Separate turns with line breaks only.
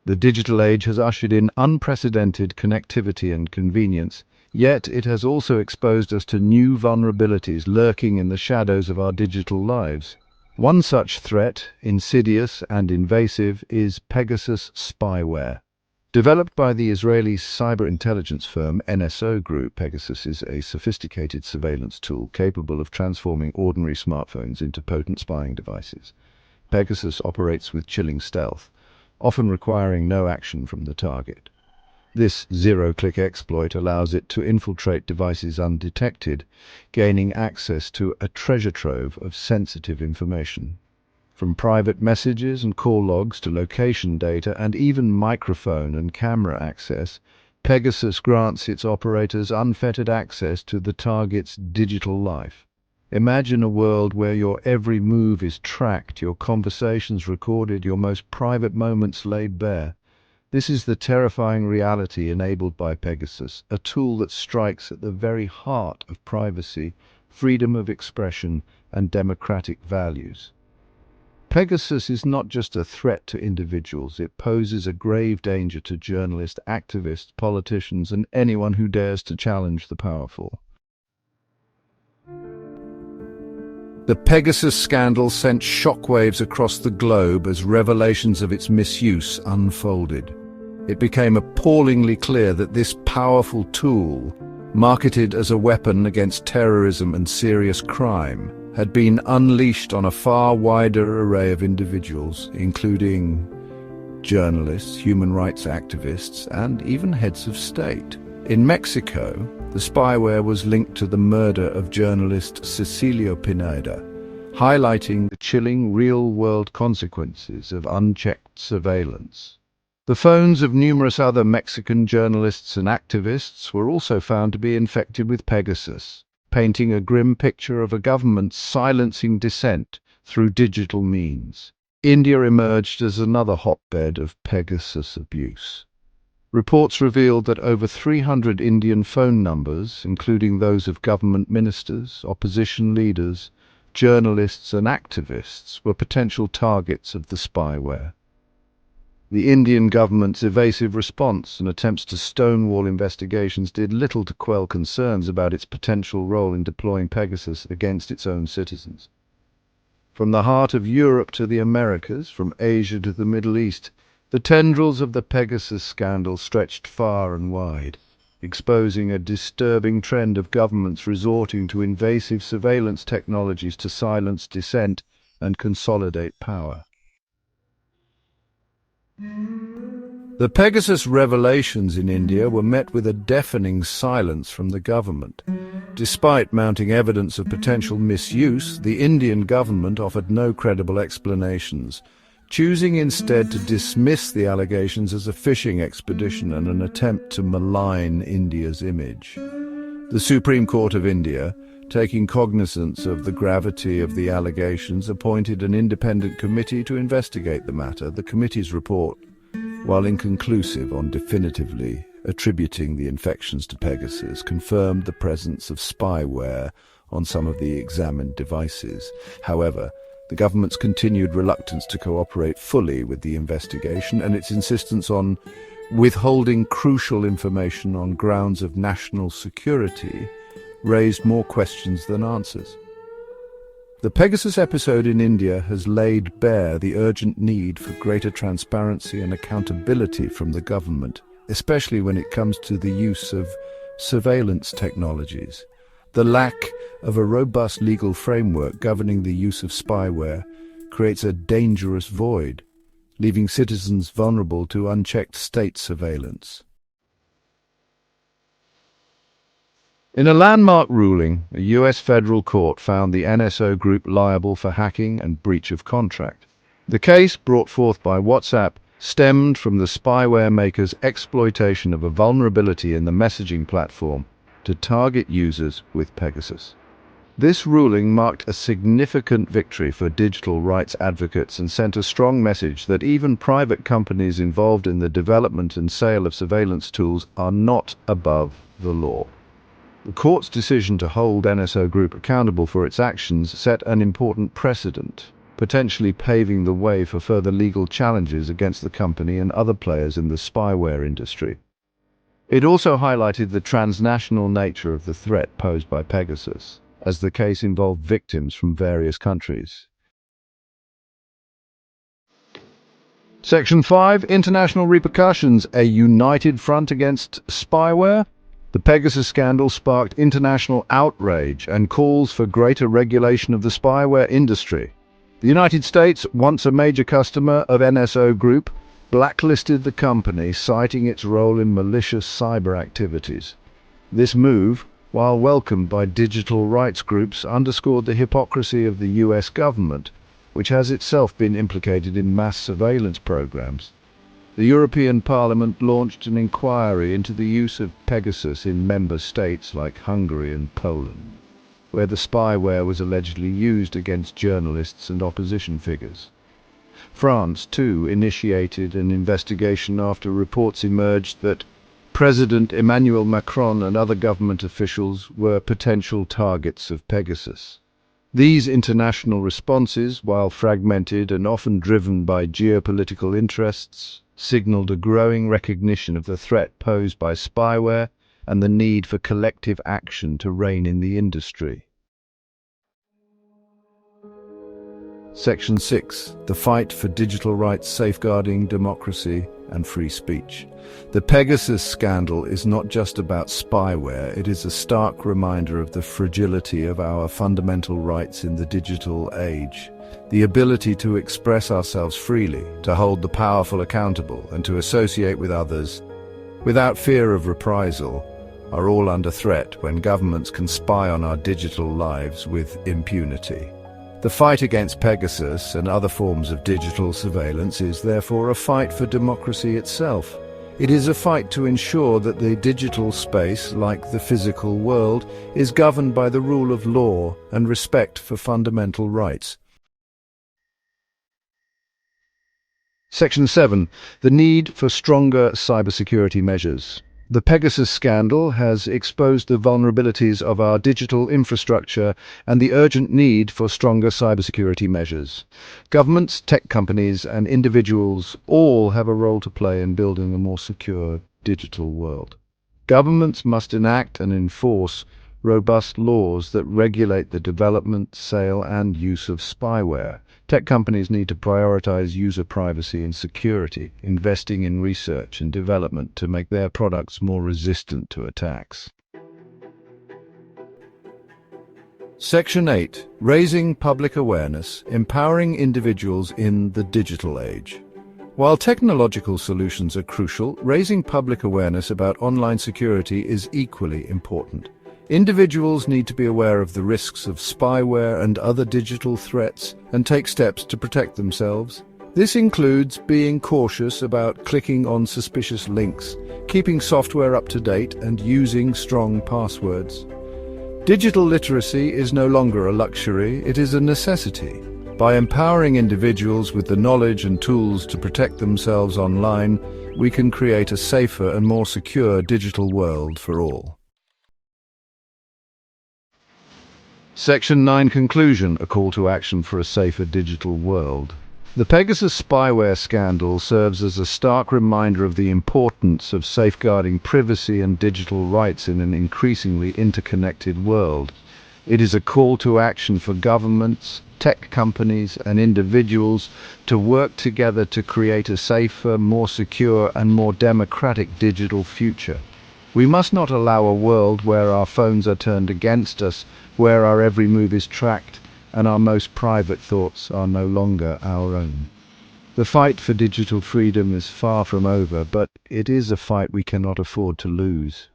The digital age has ushered in unprecedented connectivity and convenience, yet it has also exposed us to new vulnerabilities lurking in the shadows of our digital lives. One such threat, insidious and invasive, is Pegasus Spyware. Developed by the Israeli cyber intelligence firm NSO Group, Pegasus is a sophisticated surveillance tool capable of transforming ordinary smartphones into potent spying devices. Pegasus operates with chilling stealth, often requiring no action from the target. This zero-click exploit allows it to infiltrate devices undetected, gaining access to a treasure trove of sensitive information. From private messages and call logs to location data and even microphone and camera access, Pegasus grants its operators unfettered access to the target's digital life. Imagine a world where your every move is tracked, your conversations recorded, your most private moments laid bare. This is the terrifying reality enabled by Pegasus, a tool that strikes at the very heart of privacy, freedom of expression, and democratic values. Pegasus is not just a threat to individuals, it poses a grave danger to journalists, activists, politicians, and anyone who dares to challenge the powerful. The Pegasus scandal sent shockwaves across the globe as revelations of its misuse unfolded. It became appallingly clear that this powerful tool, marketed as a weapon against terrorism and serious crime, had been unleashed on a far wider array of individuals, including journalists, human rights activists, and even heads of state. In Mexico, the spyware was linked to the murder of journalist Cecilio Pineda, highlighting the chilling real-world consequences of unchecked surveillance. The phones of numerous other Mexican journalists and activists were also found to be infected with Pegasus, painting a grim picture of a government silencing dissent through digital means. India emerged as another hotbed of Pegasus abuse. Reports revealed that over 300 Indian phone numbers, including those of government ministers, opposition leaders, journalists and activists, were potential targets of the spyware. The Indian government's evasive response and attempts to stonewall investigations did little to quell concerns about its potential role in deploying Pegasus against its own citizens. From the heart of Europe to the Americas, from Asia to the Middle East, the tendrils of the Pegasus scandal stretched far and wide, exposing a disturbing trend of governments resorting to invasive surveillance technologies to silence dissent and consolidate power. The Pegasus revelations in India were met with a deafening silence from the government. Despite mounting evidence of potential misuse, the Indian government offered no credible explanations, choosing instead to dismiss the allegations as a fishing expedition and an attempt to malign India's image. The Supreme Court of India, taking cognizance of the gravity of the allegations, appointed an independent committee to investigate the matter. The committee's report, while inconclusive on definitively attributing the infections to Pegasus, confirmed the presence of spyware on some of the examined devices. However, the government's continued reluctance to cooperate fully with the investigation and its insistence on withholding crucial information on grounds of national security raised more questions than answers. The Pegasus episode in India has laid bare the urgent need for greater transparency and accountability from the government, especially when it comes to the use of surveillance technologies. The lack of a robust legal framework governing the use of spyware creates a dangerous void, leaving citizens vulnerable to unchecked state surveillance. In a landmark ruling, a US federal court found the NSO Group liable for hacking and breach of contract. The case, brought forth by WhatsApp, stemmed from the spyware maker's exploitation of a vulnerability in the messaging platform to target users with Pegasus. This ruling marked a significant victory for digital rights advocates and sent a strong message that even private companies involved in the development and sale of surveillance tools are not above the law. The court's decision to hold NSO Group accountable for its actions set an important precedent. potentially paving the way for further legal challenges against the company and other players in the spyware industry. It also highlighted the transnational nature of the threat posed by Pegasus, as the case involved victims from various countries. Section 5. International repercussions. A united front against spyware? The Pegasus scandal sparked international outrage and calls for greater regulation of the spyware industry. The United States, once a major customer of NSO Group, blacklisted the company, citing its role in malicious cyber activities. This move, while welcomed by digital rights groups, underscored the hypocrisy of the US government, which has itself been implicated in mass surveillance programs. The European Parliament launched an inquiry into the use of Pegasus in member states like Hungary and Poland, where the spyware was allegedly used against journalists and opposition figures. France, too, initiated an investigation after reports emerged that President Emmanuel Macron and other government officials were potential targets of Pegasus. These international responses, while fragmented and often driven by geopolitical interests, signaled a growing recognition of the threat posed by spyware and the need for collective action to rein in the industry. Section 6. The fight for digital rights safeguarding democracy and free speech. The Pegasus scandal is not just about spyware, it is a stark reminder of the fragility of our fundamental rights in the digital age. The ability to express ourselves freely, to hold the powerful accountable, and to associate with others without fear of reprisal are all under threat when governments can spy on our digital lives with impunity. The fight against Pegasus and other forms of digital surveillance is therefore a fight for democracy itself. It is a fight to ensure that the digital space, like the physical world, is governed by the rule of law and respect for fundamental rights. Section 7. The need for stronger cybersecurity measures. The Pegasus scandal has exposed the vulnerabilities of our digital infrastructure and the urgent need for stronger cybersecurity measures. Governments, tech companies, and individuals all have a role to play in building a more secure digital world. Governments must enact and enforce robust laws that regulate the development, sale, and use of spyware. Tech companies need to prioritize user privacy and security, investing in research and development to make their products more resistant to attacks. Section 8. Raising public awareness, empowering individuals in the digital age. While technological solutions are crucial, raising public awareness about online security is equally important. Individuals need to be aware of the risks of spyware and other digital threats and take steps to protect themselves. This includes being cautious about clicking on suspicious links, keeping software up to date, and using strong passwords. Digital literacy is no longer a luxury, it is a necessity. By empowering individuals with the knowledge and tools to protect themselves online, we can create a safer and more secure digital world for all. Section 9. Conclusion. A call to action for a safer digital world. The Pegasus spyware scandal serves as a stark reminder of the importance of safeguarding privacy and digital rights in an increasingly interconnected world. It is a call to action for governments, tech companies, and individuals to work together to create a safer, more secure, and more democratic digital future. We must not allow a world where our phones are turned against us, where our every move is tracked, and our most private thoughts are no longer our own. The fight for digital freedom is far from over, but it is a fight we cannot afford to lose.